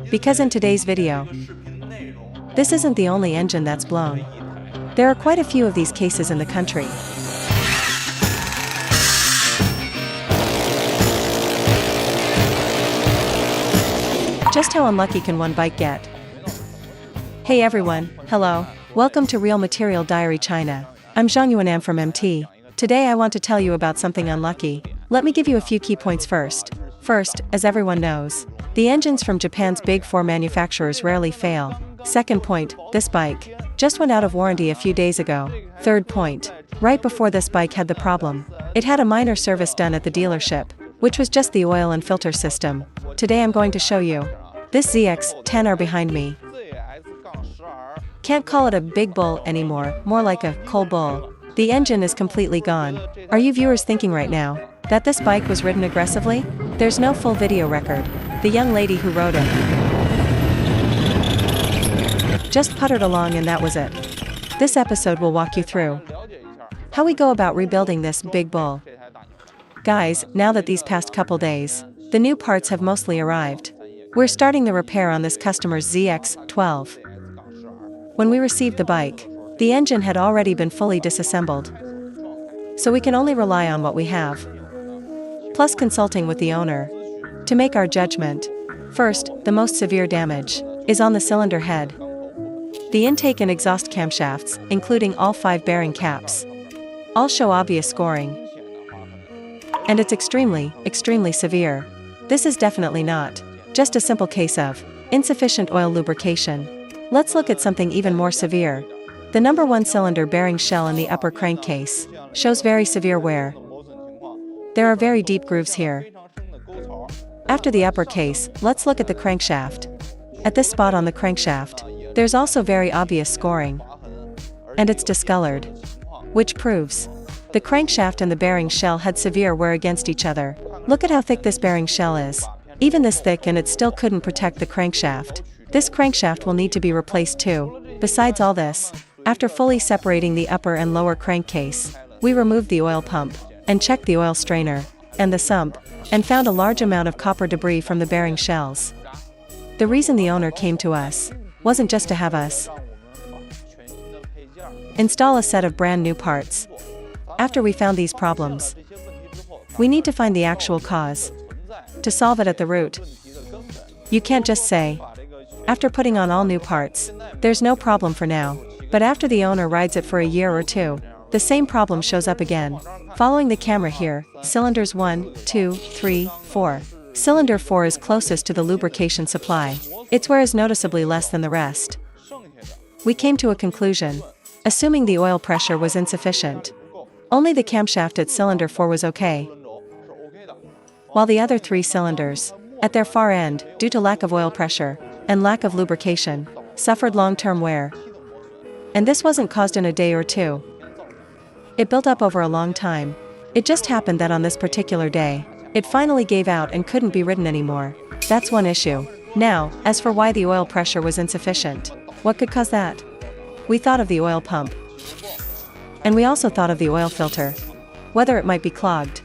because in today's video, this isn't the only engine that's blown. There are quite a few of these cases in the country. Just how unlucky can one bike get? Hey everyone, hello, welcome to Real Material Diary China. I'm Zhang Yuenan from MT. Today I want to tell you about something unlucky. Let me give you a few key points first. First, as everyone knows, the engines from Japan's Big Four manufacturers rarely fail. Second point, this bike just went out of warranty a few days ago. Third point, right before this bike had the problem, it had a minor service done at the dealership, which was just the oil and filter system. Today I'm going to show you this ZX-10R behind me. Can't call it a big bull anymore, more like a coal bull. The engine is completely gone. Are you viewers thinking right now that this bike was ridden aggressively? There's no full video record. The young lady who rode it just puttered along and that was it. This episode will walk you through how we go about rebuilding this big bull. Guys, now that these past couple days, the new parts have mostly arrived. We're starting the repair on this customer's ZX-12. When we received the bike, the engine had already been fully disassembled, so we can only rely on what we have, plus consulting with the owner to make our judgment. First, the most severe damage is on the cylinder head. The intake and exhaust camshafts, including all 5 bearing caps, all show obvious scoring. And it's extremely severe. This is definitely not just a simple case of insufficient oil lubrication. Let's look at something even more severe. The number 1 cylinder bearing shell in the upper crankcase shows very severe wear. There are very deep grooves here. After the upper case, let's look at the crankshaft. At this spot on the crankshaft, there's also very obvious scoring. And it's discolored, which proves the crankshaft and the bearing shell had severe wear against each other. Look at how thick this bearing shell is. Even this thick and it still couldn't protect the crankshaft. This crankshaft will need to be replaced too. Besides all this, after fully separating the upper and lower crankcase, we removed the oil pump and checked the oil strainer and the sump, and found a large amount of copper debris from the bearing shells. The reason the owner came to us wasn't just to have us install a set of brand new parts. After we found these problems, we need to find the actual cause to solve it at the root. You can't just say, after putting on all new parts, there's no problem for now, but after the owner rides it for a year or two, the same problem shows up again. Following the camera here, cylinders 1, 2, 3, 4. Cylinder 4 is closest to the lubrication supply. Its wear is noticeably less than the rest. We came to a conclusion, assuming the oil pressure was insufficient. Only the camshaft at cylinder 4 was okay, while the other 3 cylinders, at their far end, due to lack of oil pressure and lack of lubrication, suffered long-term wear. And this wasn't caused in a day or two. It built up over a long time. It just happened that on this particular day, it finally gave out and couldn't be ridden anymore. That's one issue. Now, as for why the oil pressure was insufficient, what could cause that? We thought of the oil pump. And we also thought of the oil filter, whether it might be clogged.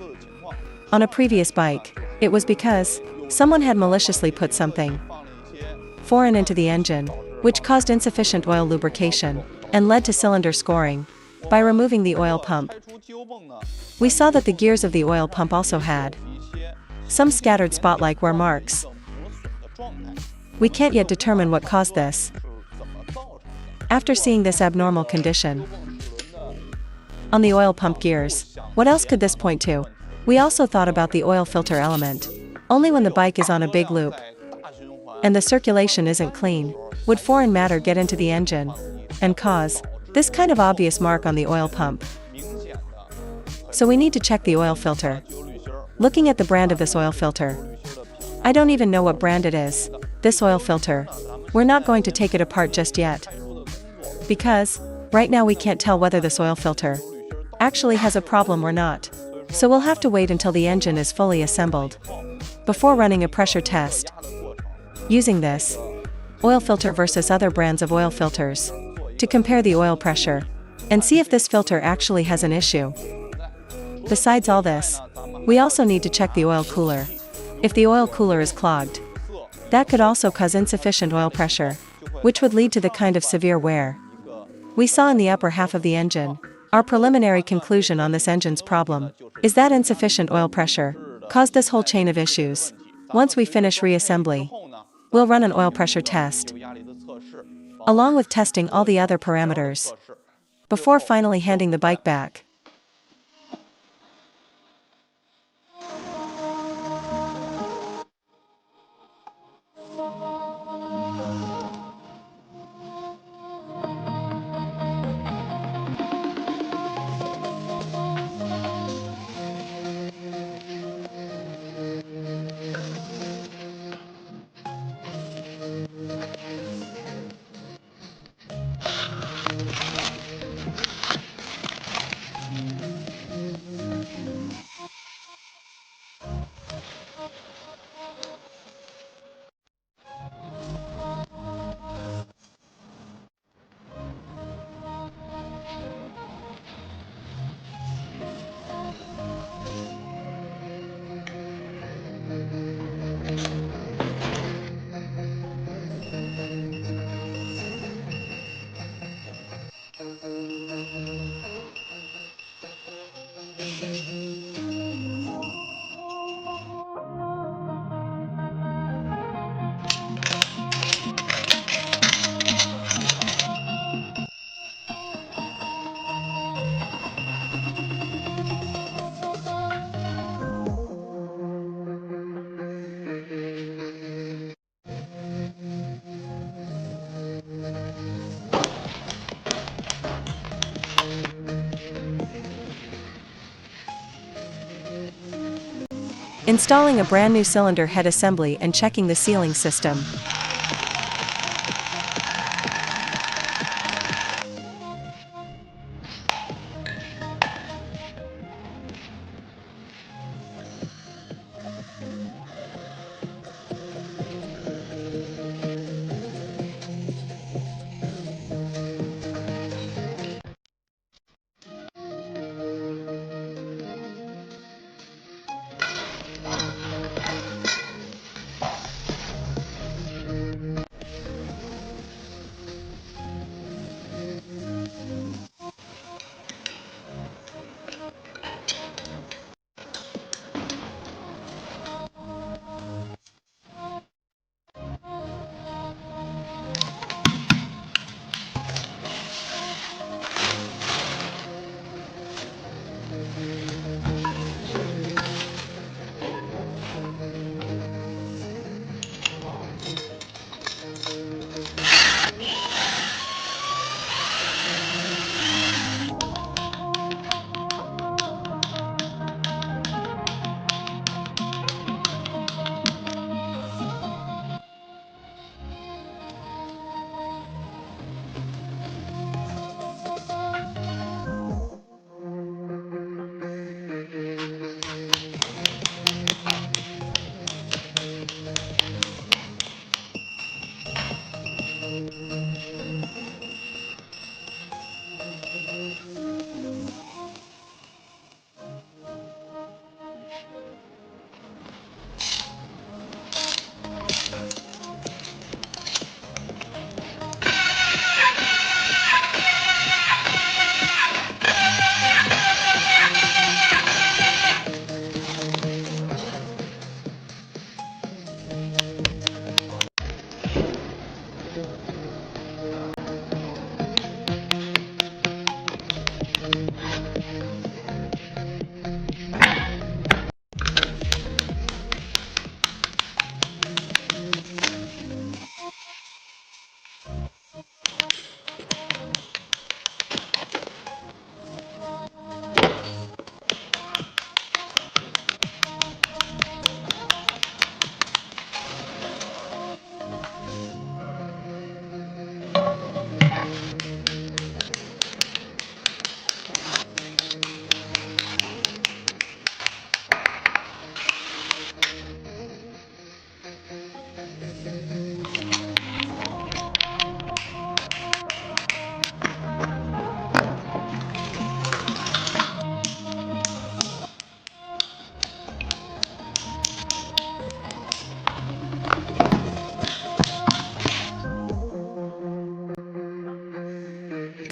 On a previous bike, it was because someone had maliciously put something foreign into the engine, which caused insufficient oil lubrication and led to cylinder scoring. By removing the oil pump, we saw that the gears of the oil pump also had some scattered spot-like wear marks. We can't yet determine what caused this. After seeing this abnormal condition on the oil pump gears, what else could this point to? We also thought about the oil filter element. Only when the bike is on a big loop and the circulation isn't clean would foreign matter get into the engine and cause this kind of obvious mark on the oil pump. So we need to check the oil filter. Looking at the brand of this oil filter, I don't even know what brand it is. This oil filter, we're not going to take it apart just yet, because right now we can't tell whether this oil filter actually has a problem or not. So we'll have to wait until the engine is fully assembled before running a pressure test using this oil filter versus other brands of oil filters to compare the oil pressure and see if this filter actually has an issue. Besides all this, we also need to check the oil cooler. If the oil cooler is clogged, That could also cause insufficient oil pressure, which would lead to the kind of severe wear we saw in the upper half of the engine. Our preliminary conclusion on this engine's problem is that insufficient oil pressure caused this whole chain of issues. Once we finish reassembly, we'll run an oil pressure test, along with testing all the other parameters, before finally handing the bike back. Installing a brand new cylinder head assembly and checking the sealing system.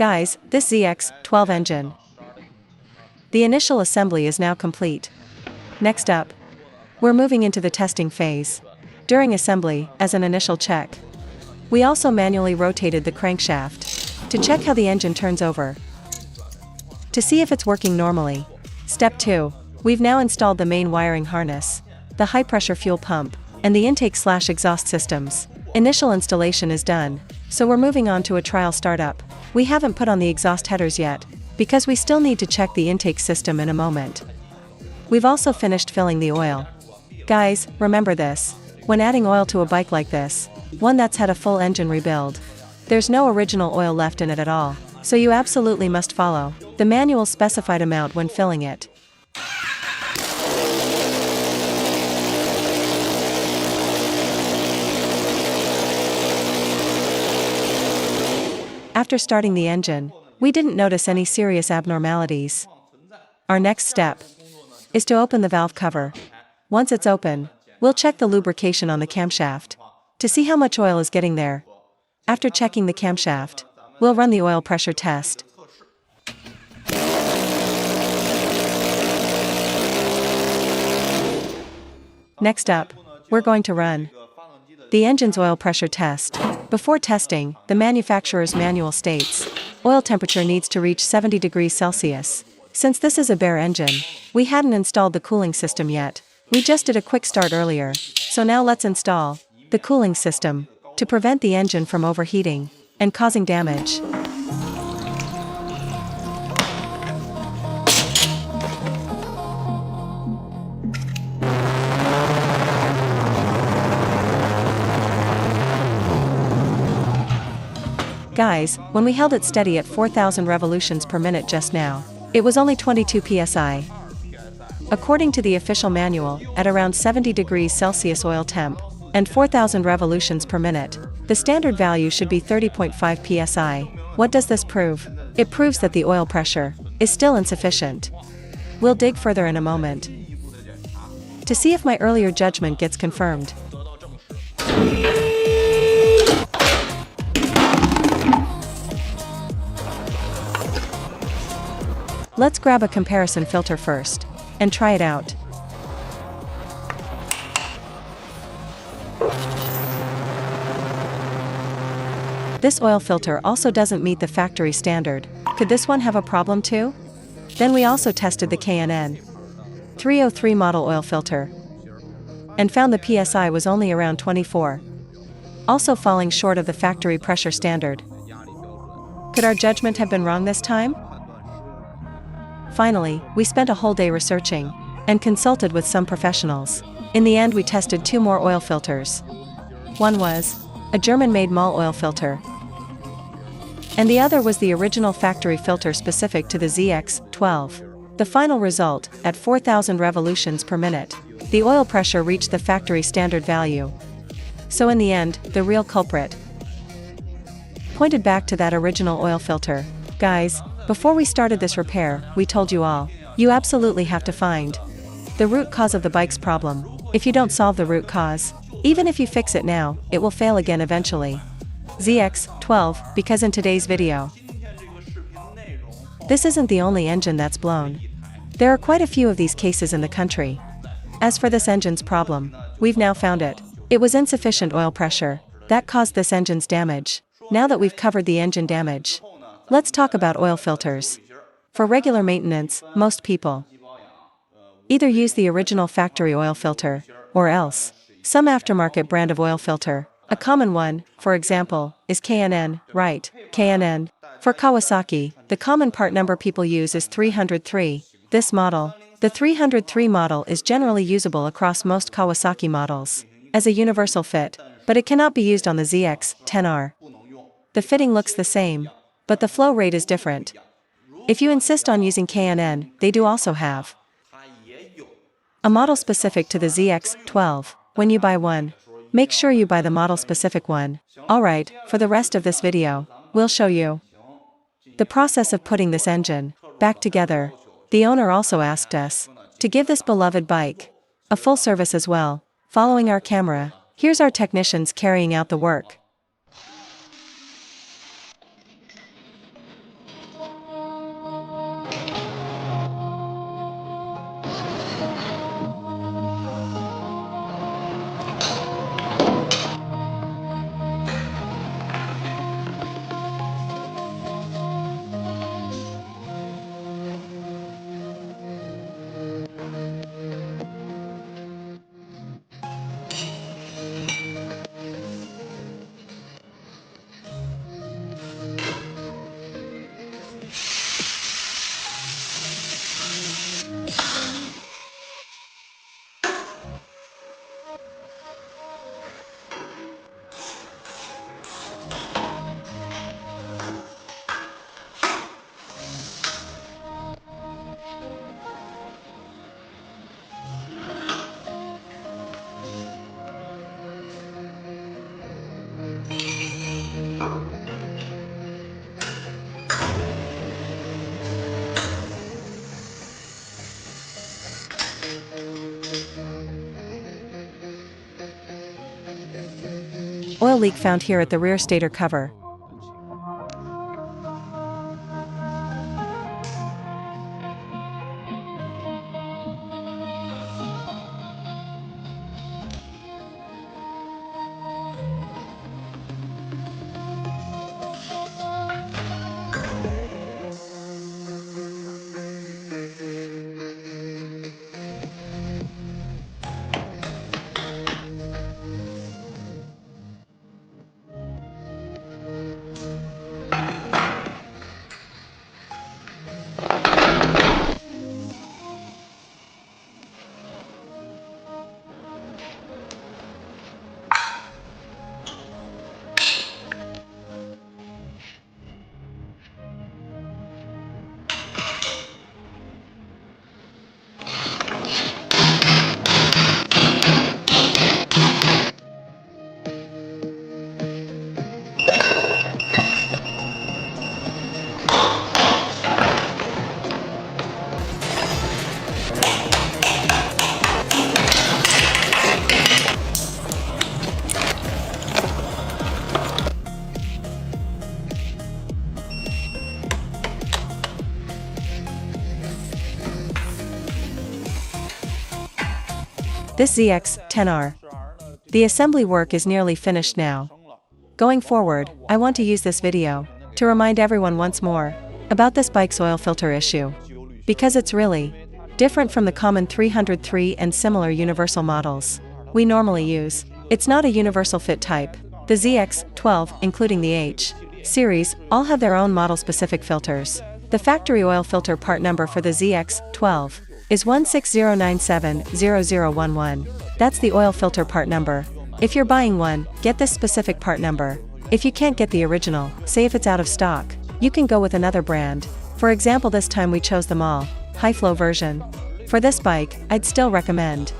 Guys, this ZX-12 engine. The initial assembly is now complete. Next up, we're moving into the testing phase. During assembly, as an initial check, we also manually rotated the crankshaft to check how the engine turns over, to see if it's working normally. Step 2. We've now installed the main wiring harness, the high-pressure fuel pump, and the intake/exhaust systems. Initial installation is done, so we're moving on to a trial startup. We haven't put on the exhaust headers yet, because we still need to check the intake system in a moment. We've also finished filling the oil. Guys, remember this. When adding oil to a bike like this, one that's had a full engine rebuild, there's no original oil left in it at all, so you absolutely must follow the manual specified amount when filling it. After starting the engine, we didn't notice any serious abnormalities. Our next step is to open the valve cover. Once it's open, we'll check the lubrication on the camshaft to see how much oil is getting there. After checking the camshaft, we'll run the oil pressure test. Next up, we're going to run the engine's oil pressure test. Before testing, the manufacturer's manual states oil temperature needs to reach 70 degrees Celsius. Since this is a bare engine, we hadn't installed the cooling system yet. We just did a quick start earlier, so now let's install the cooling system to prevent the engine from overheating and causing damage. Guys, when we held it steady at 4,000 revolutions per minute just now, it was only 22 psi. According to the official manual, at around 70 degrees Celsius oil temp and 4,000 revolutions per minute, the standard value should be 30.5 psi. What does this prove? It proves that the oil pressure is still insufficient. We'll dig further in a moment to see if my earlier judgment gets confirmed. Let's grab a comparison filter first and try it out. This oil filter also doesn't meet the factory standard. Could this one have a problem too? Then we also tested the KNN 303 model oil filter and found the PSI was only around 24, also falling short of the factory pressure standard. Could our judgment have been wrong this time? Finally, we spent a whole day researching and consulted with some professionals. In the end, we tested 2 more oil filters. One was a German-made Mall oil filter, and the other was the original factory filter specific to the ZX-12. The final result, at 4,000 revolutions per minute, the oil pressure reached the factory standard value. So in the end, the real culprit pointed back to that original oil filter. Guys, before we started this repair, we told you all, you absolutely have to find the root cause of the bike's problem. If you don't solve the root cause, even if you fix it now, it will fail again eventually. ZX-12, because in today's video, this isn't the only engine that's blown. There are quite a few of these cases in the country. As for this engine's problem, we've now found it. It was insufficient oil pressure that caused this engine's damage. Now that we've covered the engine damage, let's talk about oil filters. For regular maintenance, most people either use the original factory oil filter, or else some aftermarket brand of oil filter. A common one, for example, is KNN, right? KNN. For Kawasaki, the common part number people use is 303. This model, the 303 model, is generally usable across most Kawasaki models as a universal fit, but it cannot be used on the ZX-10R. The fitting looks the same, but the flow rate is different. If you insist on using KNN, they do also have a model specific to the ZX-12. When you buy one, make sure you buy the model specific one. Alright, for the rest of this video, we'll show you the process of putting this engine back together. The owner also asked us to give this beloved bike a full service as well. Following our camera, here's our technicians carrying out the work. oil leak found here at the rear stator cover. This ZX-10R. The assembly work is nearly finished now. Going forward, I want to use this video to remind everyone once more about this bike's oil filter issue. Because it's really different from the common 303 and similar universal models we normally use. It's not a universal fit type. The ZX-12, including the H series, all have their own model-specific filters. The factory oil filter part number for the ZX-12 is 160970011. That's the oil filter part number. If you're buying one, get this specific part number. If you can't get the original, say if it's out of stock, you can go with another brand. For example, this time we chose the MAL high-flow version. For this bike, I'd still recommend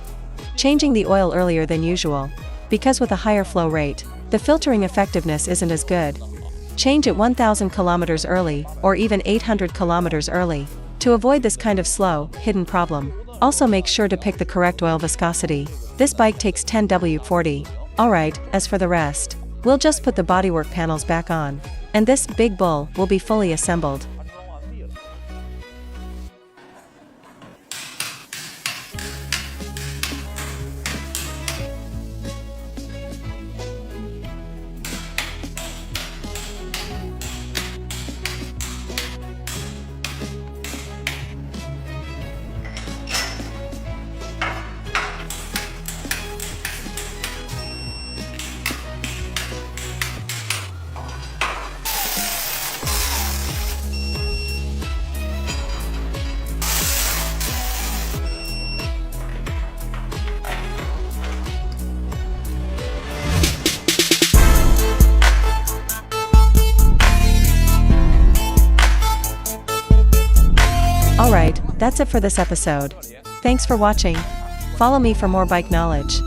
changing the oil earlier than usual, because with a higher flow rate, the filtering effectiveness isn't as good. Change it 1000 kilometers early, or even 800 kilometers early, to avoid this kind of slow, hidden problem. Also make sure to pick the correct oil viscosity. This bike takes 10W40. Alright, as for the rest, we'll just put the bodywork panels back on, and this big bull will be fully assembled. Alright, that's it for this episode. Thanks for watching. Follow me for more bike knowledge.